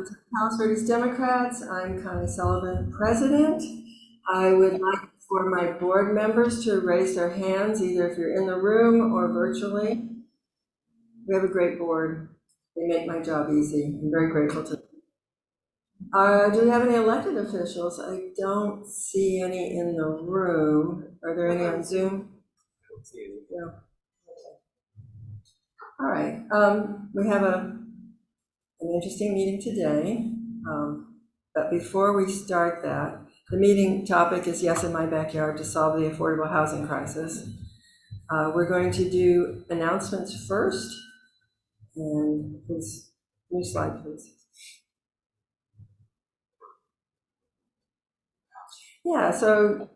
welcome to House Party's Democrats. I'm Connie Sullivan, President. I would like for my board members to raise their hands, either if you're in the room or virtually. We have a great board. They make my job easy. I'm very grateful to them. Do we have any elected officials? I don't see any in the room. Are there any on Zoom? I don't see any. No. All right. We have an interesting meeting today. But before we start that, the meeting topic is Yes in My Backyard to Solve the Affordable Housing Crisis. We're going to do announcements first. And please, new slide, please. Yeah, so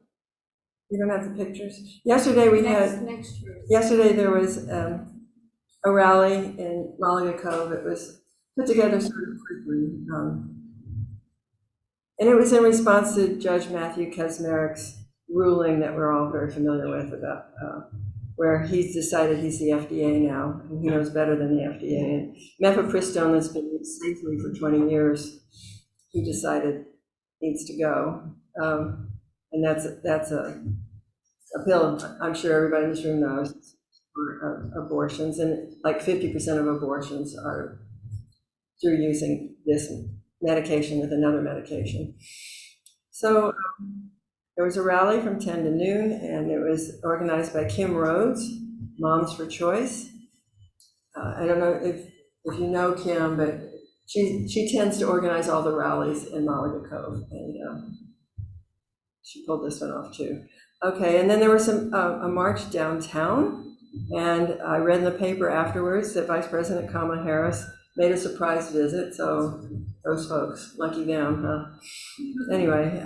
you don't have the pictures. Yesterday we yesterday there was a rally in Malaga Cove. It was put together sort of quickly. And it was in response to Judge Matthew Kaczmarek's ruling that we're all very familiar with about where he's decided he's the FDA now, and he knows better than the FDA. And mifepristone that's been used safely for 20 years, he decided needs to go. And that's a pill I'm sure everybody in this room knows for abortions, and like 50% of abortions are through using this medication with another medication. So there was a rally from 10 to noon, and it was organized by Kim Rhodes, Moms for Choice. I don't know if you know Kim, but she tends to organize all the rallies in Malaga Cove, and she pulled this one off too. Okay, and then there was a march downtown, and I read in the paper afterwards that Vice President Kamala Harris made a surprise visit, so those folks, lucky them, huh? Anyway,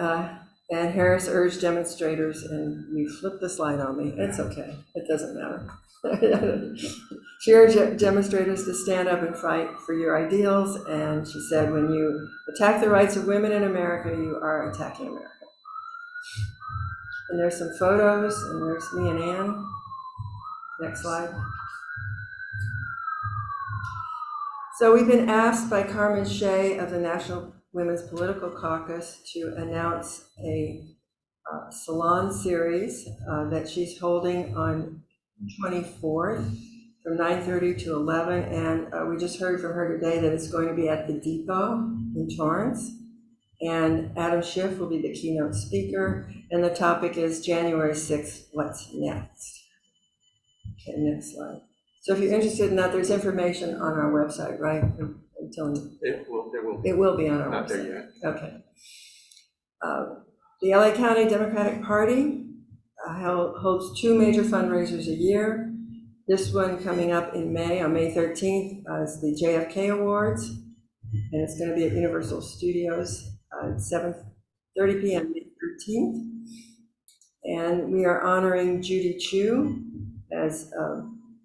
and Harris urged demonstrators, and you flipped the slide on me. It's okay, it doesn't matter. She urged demonstrators to stand up and fight for your ideals, and she said, when you attack the rights of women in America, you are attacking America. And there's some photos, and there's me and Ann. Next slide. So we've been asked by Carmen Shea of the National Women's Political Caucus to announce a salon series that she's holding on 24th from 9:30 to 11. And we just heard from her today that it's going to be at the Depot in Torrance. And Adam Schiff will be the keynote speaker. And the topic is January 6th, what's next? Okay, next slide. So if you're interested in that, there's information on our website, right? I'm telling you. It will be on our Not website. there yet. Okay. The LA County Democratic Party holds 2 major fundraisers a year. This one coming up in May, on May 13th, is the JFK Awards, and it's going to be at Universal Studios at 7:30 p.m. May 13th. And we are honoring Judy Chu as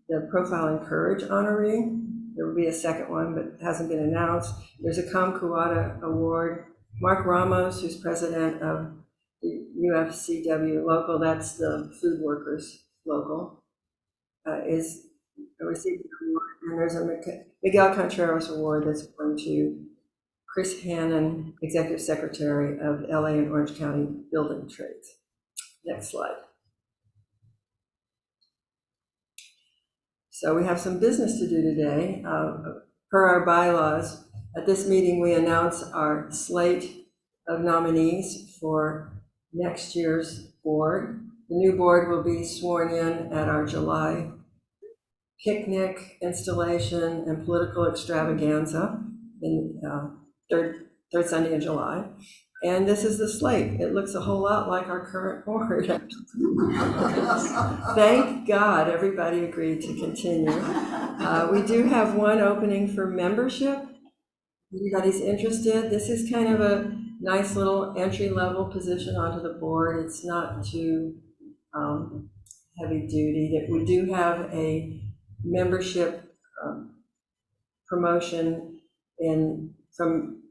the Profile and Courage honoree. There will be a second one, but it hasn't been announced. There's a Kam Kuwata Award. Mark Ramos, who's president of the UFCW local, that's the food workers local, is received an award. And there's a Miguel Contreras Award that's going to Chris Hannon, Executive Secretary of LA and Orange County Building Trades. Next slide. So we have some business to do today. Per our bylaws, at this meeting we announce our slate of nominees for next year's board. The new board will be sworn in at our July picnic, installation, and political extravaganza in third Sunday in July. And this is the slate. It looks a whole lot like our current board. Thank God everybody agreed to continue. We do have one opening for membership. If anybody's interested, this is kind of a nice little entry-level position onto the board. It's not too heavy duty. We do have a membership promotion from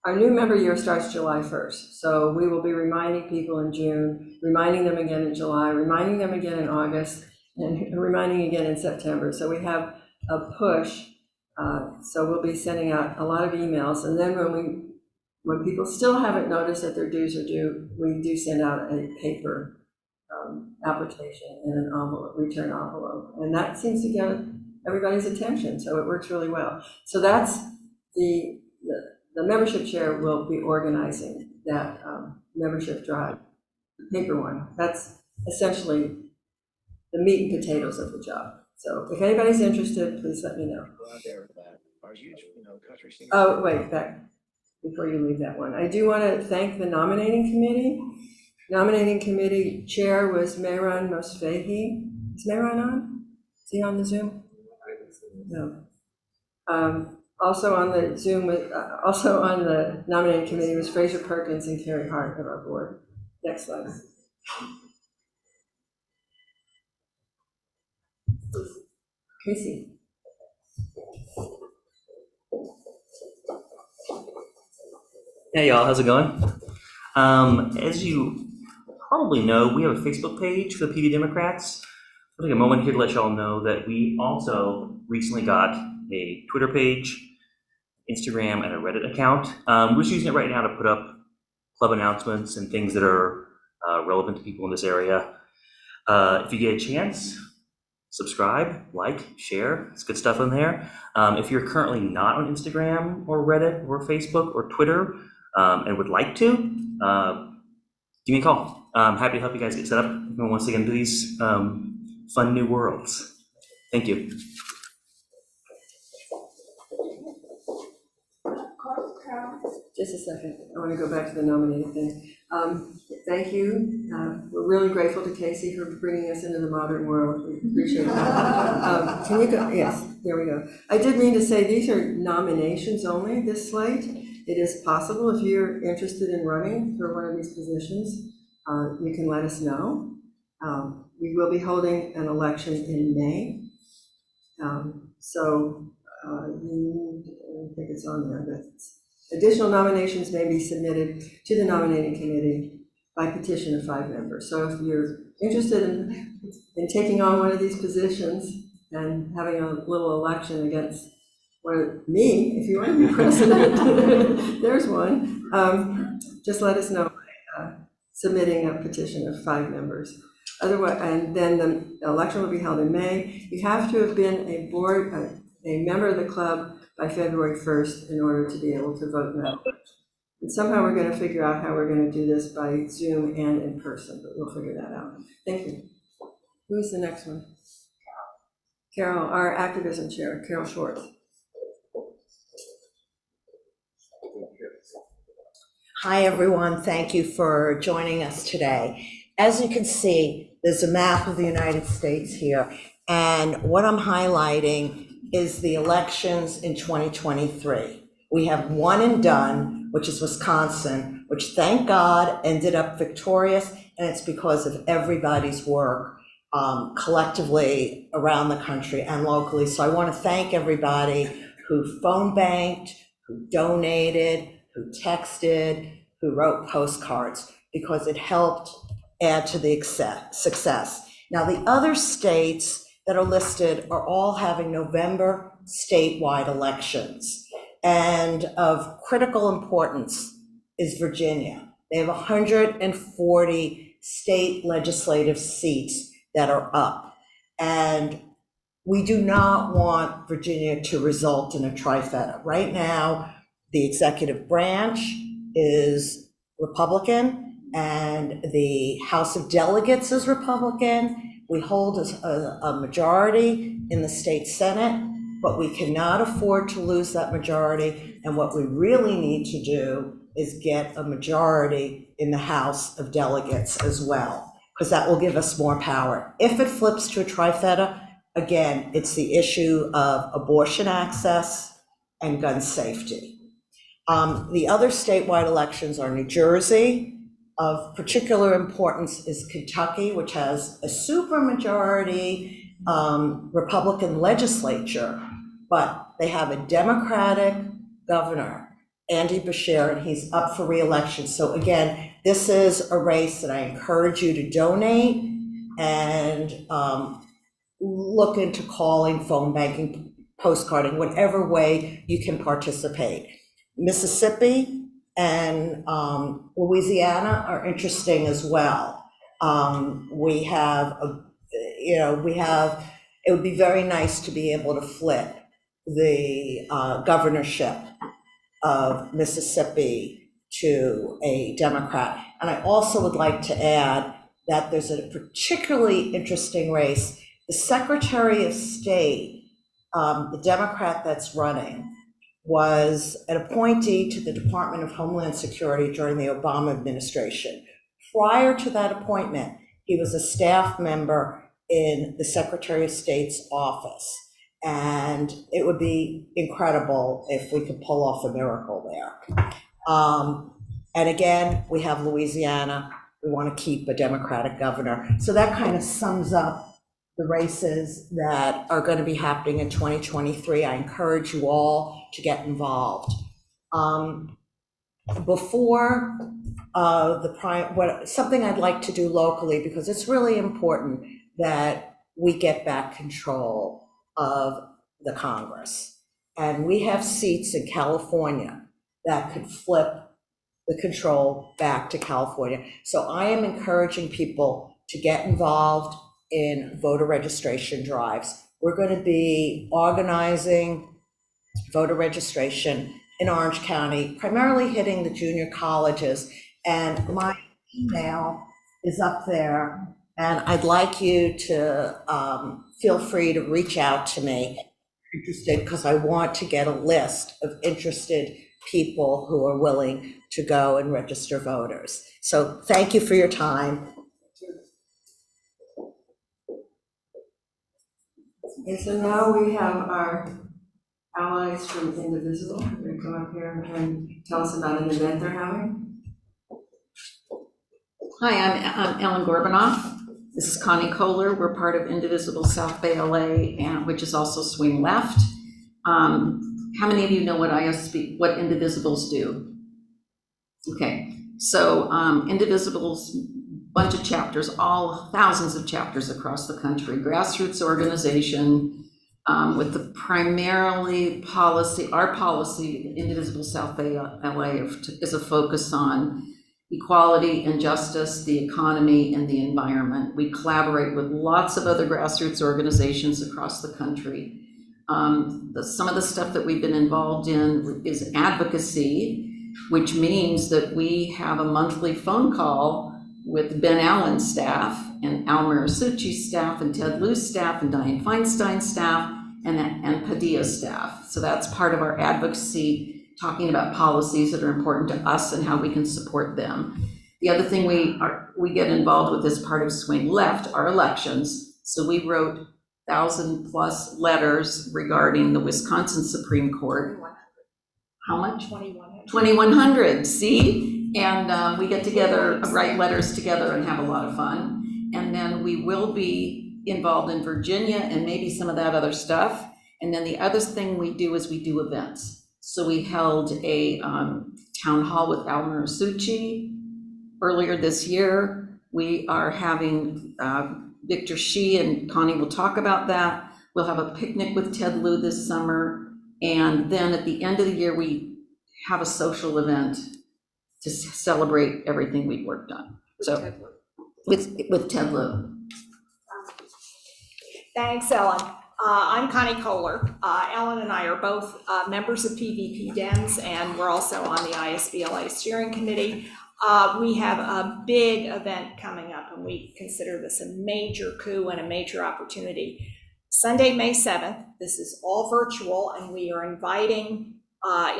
our new member year starts July 1st. So we will be reminding people in June, reminding them again in July, reminding them again in August, and reminding again in September. So we have a push So we'll be sending out a lot of emails, and then when people still haven't noticed that their dues are due, we do send out a paper application and an envelope, return envelope, and that seems to get everybody's attention, so it works really well. So that's the membership chair will be organizing that membership drive, the paper one. That's essentially the meat and potatoes of the job. So if anybody's interested, please let me know. Oh, wait, back before you leave that one. I do want to thank the nominating committee. Nominating committee chair was Mehran Mosfehi. Is Mehran on? Is he on the Zoom? No. Also on the Zoom, also on the nominating committee was Fraser Perkins and Carrie Hart of our board. Next slide. Casey. Hey y'all, how's it going? As you probably know, we have a Facebook page for the PD Democrats. I'll take a moment here to let y'all know that we also recently got a Twitter page, Instagram, and a Reddit account. We're just using it right now to put up club announcements and things that are relevant to people in this area. If you get a chance, subscribe, like, share. It's good stuff on there. If you're currently not on Instagram or Reddit or Facebook or Twitter and would like to, give me a call. I'm happy to help you guys get set up once again into these fun new worlds. Thank you. Just a second. I want to go back to the nominating thing. Thank you. We're really grateful to Casey for bringing us into the modern world. We appreciate that. Can you go? Yes, there we go. I did mean to say these are nominations only, this slate. It is possible if you're interested in running for one of these positions, you can let us know. We will be holding an election in May. I don't think it's on there, but additional nominations may be submitted to the nominating committee by petition of 5 members. So if you're interested in taking on one of these positions and having a little election against me, if you want to be president, there's one, just let us know by submitting a petition of 5 members. Otherwise, and then the election will be held in May. You have to have been a member of the club by February 1st in order to be able to vote no. And somehow we're going to figure out how we're going to do this by Zoom and in person, but we'll figure that out. Thank you. Who's the next one? Carol, our activism chair, Carol Schwartz. Hi, everyone. Thank you for joining us today. As you can see, there's a map of the United States here, and what I'm highlighting is the elections in 2023. We have one and done, which is Wisconsin, which thank God ended up victorious, and it's because of everybody's work collectively around the country and locally. So I want to thank everybody who phone banked, who donated, who texted, who wrote postcards, because it helped add to the success. Now, the other states that are listed are all having November statewide elections. And of critical importance is Virginia. They have 140 state legislative seats that are up. And we do not want Virginia to result in a trifecta. Right now, the executive branch is Republican and the House of Delegates is Republican. We hold a majority in the state Senate, but we cannot afford to lose that majority. And what we really need to do is get a majority in the House of Delegates as well, because that will give us more power. If it flips to a trifecta, again, it's the issue of abortion access and gun safety. The other statewide elections are New Jersey. Of particular importance is Kentucky, which has a supermajority Republican legislature, but they have a Democratic governor, Andy Beshear, and he's up for re-election. So again, this is a race that I encourage you to donate and look into calling, phone banking, postcarding, whatever way you can participate. Mississippi and Louisiana are interesting as well. We have, it would be very nice to be able to flip the governorship of Mississippi to a Democrat. And I also would like to add that there's a particularly interesting race. The Secretary of State, the Democrat that's running, was an appointee to the Department of Homeland Security during the Obama administration. Prior to that appointment, he was a staff member in the Secretary of State's office. And it would be incredible if we could pull off a miracle there. And again, we have Louisiana. We want to keep a Democratic governor. So that kind of sums up the races that are going to be happening in 2023. I encourage you all to get involved. Before something I'd like to do locally, because it's really important that we get back control of the Congress. And we have seats in California that could flip the control back to California. So I am encouraging people to get involved in voter registration drives. We're going to be organizing voter registration in Orange County, primarily hitting the junior colleges. And my email is up there. And I'd like you to feel free to reach out to me, interested, because I want to get a list of interested people who are willing to go and register voters. So thank you for your time. And so now we have our allies from Indivisible. They're going to come up here and tell us about an event they're having. Hi, I'm Ellen Gorbanoff. This is Connie Kohler. We're part of Indivisible South Bay LA, which is also Swing Left. How many of you know what Indivisibles do? Okay, so Indivisible's bunch of chapters, all thousands of chapters across the country, grassroots organization with the primarily policy, our policy, Indivisible South Bay LA is a focus on equality and justice, the economy, and the environment. We collaborate with lots of other grassroots organizations across the country. Some of the stuff that we've been involved in is advocacy, which means that we have a monthly phone call with Ben Allen's staff and Al Marisucci's staff and Ted Lieu's staff and Dianne Feinstein's staff and Padilla's staff. So that's part of our advocacy, talking about policies that are important to us and how we can support them. The other thing we get involved with as part of Swing Left are elections. So we wrote 1,000+ letters regarding the Wisconsin Supreme Court. How much? 2,100. 2,100, see? And we get together, write letters together and have a lot of fun. And then we will be involved in Virginia and maybe some of that other stuff. And then the other thing we do is we do events. So we held a town hall with Al Marisucci earlier this year. We are having Victor Shi, and Connie will talk about that. We'll have a picnic with Ted Lieu this summer. And then at the end of the year, we have a social event to celebrate everything we've worked on. So with Ted Lieu. Thanks, Ellen. I'm Connie Kohler. Ellen and I are both members of PVP Dems, and we're also on the ISBLA steering committee. We have a big event coming up, and we consider this a major coup and a major opportunity. Sunday, May 7th, this is all virtual, and we are inviting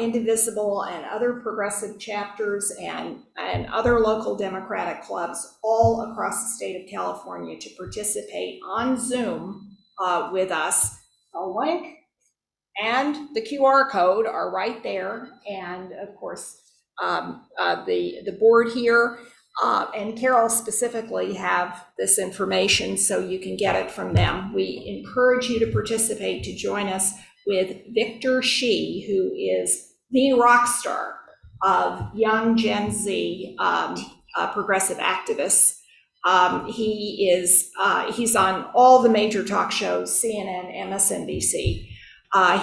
Indivisible and other progressive chapters and other local Democratic clubs all across the state of California to participate on Zoom with us. A link and the QR code are right there. And of course, the board here and Carol specifically have this information, so you can get it from them. We encourage you to participate, to join us with Victor Shi, who is the rock star of young Gen Z progressive activists. He's on all the major talk shows, CNN, MSNBC.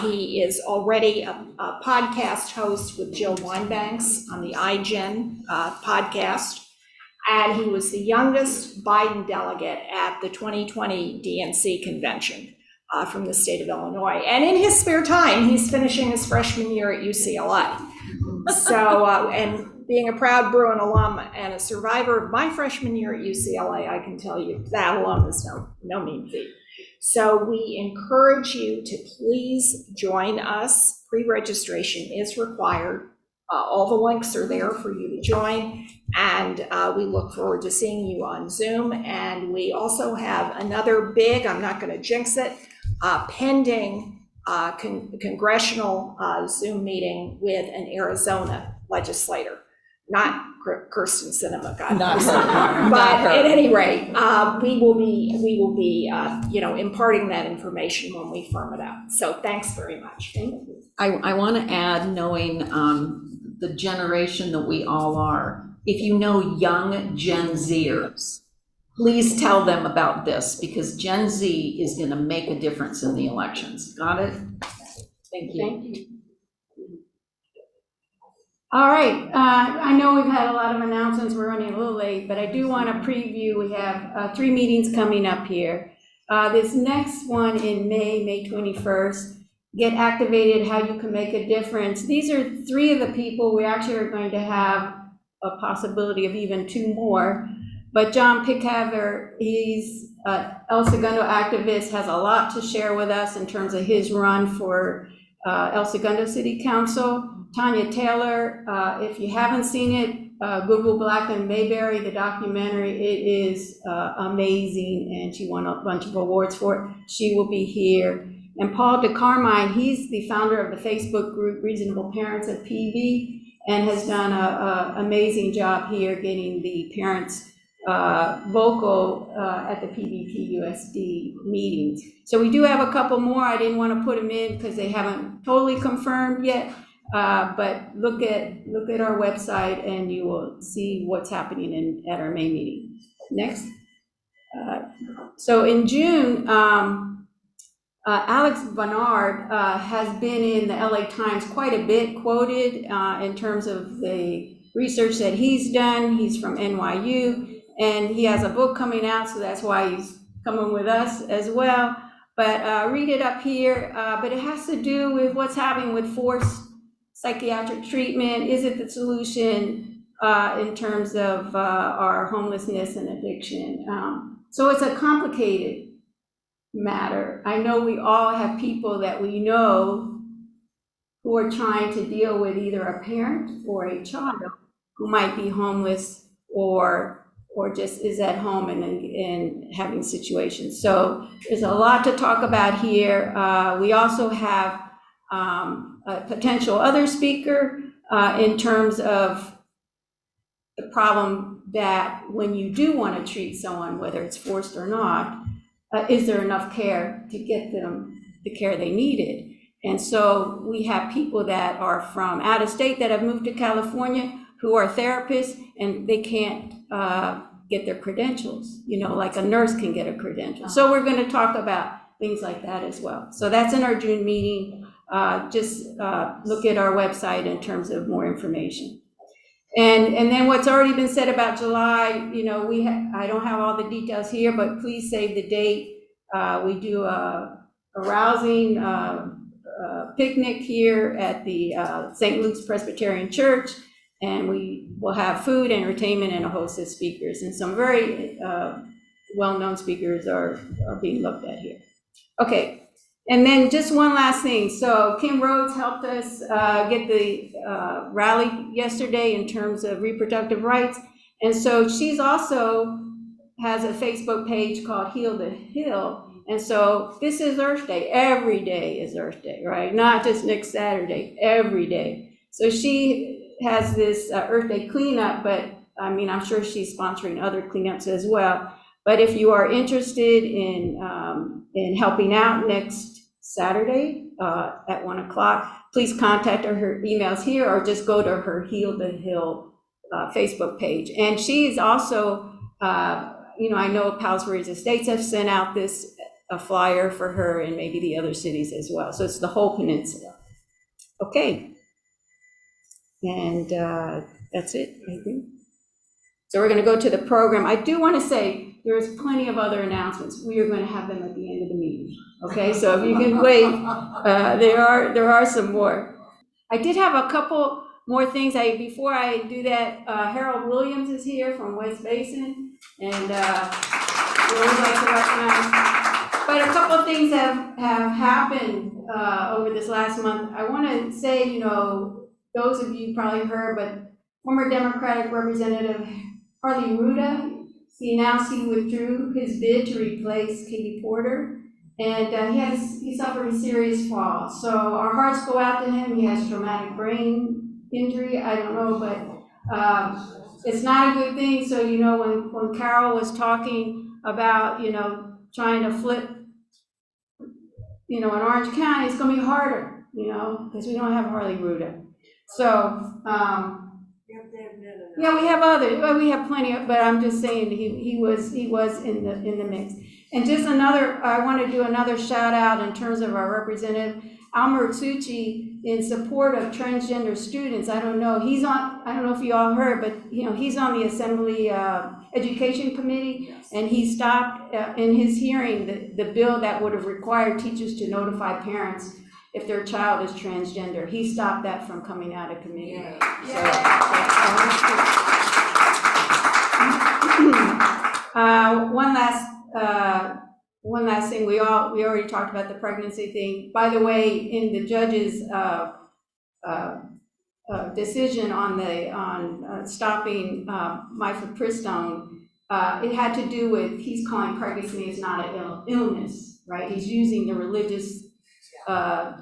He is already a podcast host with Jill Winebanks on the iGen podcast. And he was the youngest Biden delegate at the 2020 DNC convention from the state of Illinois. And in his spare time, he's finishing his freshman year at UCLA. So, and being a proud Bruin alum and a survivor of my freshman year at UCLA, I can tell you that alone is no mean feat. So we encourage you to please join us. Pre-registration is required. All the links are there for you to join, and we look forward to seeing you on Zoom. And we also have another big, I'm not going to jinx it, pending congressional Zoom meeting with an Arizona legislator, not Kirsten Sinema, God knows. But at any rate, we will be imparting that information when we firm it up. So thanks very much. Thank you. I want to add, knowing the generation that we all are, if you know young Gen Zers, please tell them about this, because Gen Z is going to make a difference in the elections. Got it? Thank you. Thank you. All right, I know we've had a lot of announcements, we're running a little late, but I do want to preview, we have 3 meetings coming up here. This next one in May 21st, Get Activated, How You Can Make a Difference. These are 3 of the people. We actually are going to have a possibility of even 2 more. But John Pickhaver, he's El Segundo activist, has a lot to share with us in terms of his run for El Segundo City Council. Tanya Taylor, if you haven't seen it, Google Black and Mayberry, the documentary. It is amazing, and she won a bunch of awards for it. She will be here. And Paul DeCarmine, he's the founder of the Facebook group Reasonable Parents at PV, and has done an amazing job here getting the parents vocal at the PVP USD meetings. So we do have a couple more. I didn't want to put them in because they haven't totally confirmed yet, but look at our website and you will see what's happening at our May meeting. Next. So in June, Alex Bernard has been in the LA Times quite a bit, quoted in terms of the research that he's done. He's from NYU, and he has a book coming out, so that's why he's coming with us as well. But read it up here, but it has to do with what's happening with forced psychiatric treatment. Is it the solution in terms of our homelessness and addiction? So it's a complicated matter. I know we all have people that we know who are trying to deal with either a parent or a child who might be homeless or just is at home and having situations. So there's a lot to talk about here. We also have a potential other speaker in terms of the problem that when you do want to treat someone, whether it's forced or not, is there enough care to get them the care they needed? And so we have people that are from out of state that have moved to California who are therapists, and they can't get their credentials, like a nurse can get a credential. So we're going to talk about things like that as well. So that's in our June meeting. Just look at our website in terms of more information. And then what's already been said about July, I don't have all the details here, but please save the date. We do a rousing picnic here at the St. Luke's Presbyterian Church, and we will have food, entertainment, and a host of speakers. And some very well-known speakers are being looked at here. Okay. And then just one last thing. So Kim Rhodes helped us get the rally yesterday in terms of reproductive rights. And so she's also has a Facebook page called Heal the Hill. And so this is Earth Day. Every day is Earth Day, right? Not just next Saturday, every day. So she has this Earth Day cleanup, but I'm sure she's sponsoring other cleanups as well. But if you are interested in helping out next Saturday at 1:00, please contact her. Her email's here, or just go to her Heal the Hill Facebook page. And she's also, I know Palos Verdes Estates have sent out this a flyer for her and maybe the other cities as well. So it's the whole peninsula. Okay. And that's it, I think. So we're going to go to the program. I do want to say there's plenty of other announcements. We are going to have them at the end of the meeting. Okay, so if you can wait, there are some more. I did have a couple more things. Before I do that, Harold Williams is here from West Basin, and we always like to recognize. But a couple of things have happened over this last month. I want to say, you know, those of you probably heard, but former Democratic Representative Harley Ruda, he announced he withdrew his bid to replace Katie Porter, and he suffered a serious fall. So our hearts go out to him. He has traumatic brain injury. I don't know, but it's not a good thing. So, you know, when Carol was talking about, you know, trying to flip, you know, in Orange County, it's going to be harder, you know, because we don't have Harley Ruda. So, yeah, we have others. Well, we have plenty of, but I'm just saying he was in the mix. And just I want to do another shout out in terms of our representative Almer Tsuchi in support of transgender students. I don't know if you all heard, but you know, he's on the Assembly Education Committee, and he stopped in his hearing the bill that would have required teachers to notify parents if their child is transgender. He stopped that from coming out of committee. One last thing, we already talked about the pregnancy thing. By the way, in the judge's decision on stopping mifepristone, it had to do with, he's calling pregnancy is not an illness, right? He's using the religious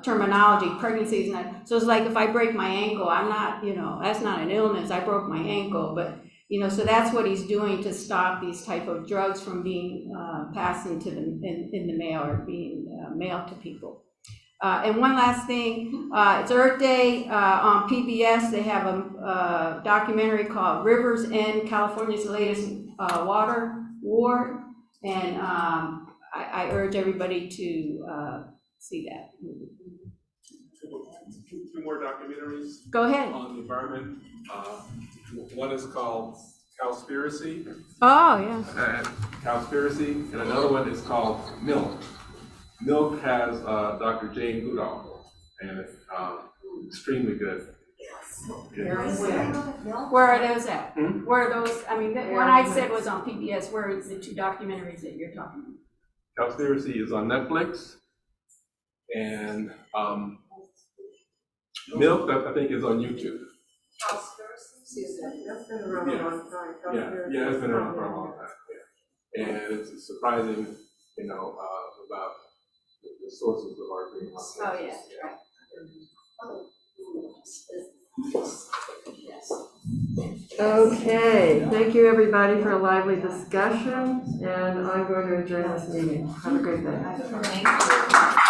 terminology. Pregnancy is not, so it's like if I break my ankle, I'm not, you know, that's not an illness, I broke my ankle, but you know, so that's what he's doing to stop these type of drugs from being passed into in the mail or being mailed to people. And one last thing, it's Earth Day on PBS. They have a documentary called Rivers End, California's Latest Water War, and I urge everybody to see that. Two more documentaries Go ahead. on the environment. One is called Cowspiracy. Oh, yeah. Cowspiracy, and another one is called Milk. Milk has Dr. Jane Goodall, and it's extremely good. Where are those at? Where are those? I mean, the one I said was on PBS. Where are the two documentaries that you're talking about? Cowspiracy is on Netflix, and Milk, I think, is on YouTube. That's been around a long time. Yeah, it's been around for a long time. Yeah. And it's surprising, you know, about the sources of our greenhouse gases. Okay, thank you everybody for a lively discussion, and I'm going to adjourn this meeting. Have a great day.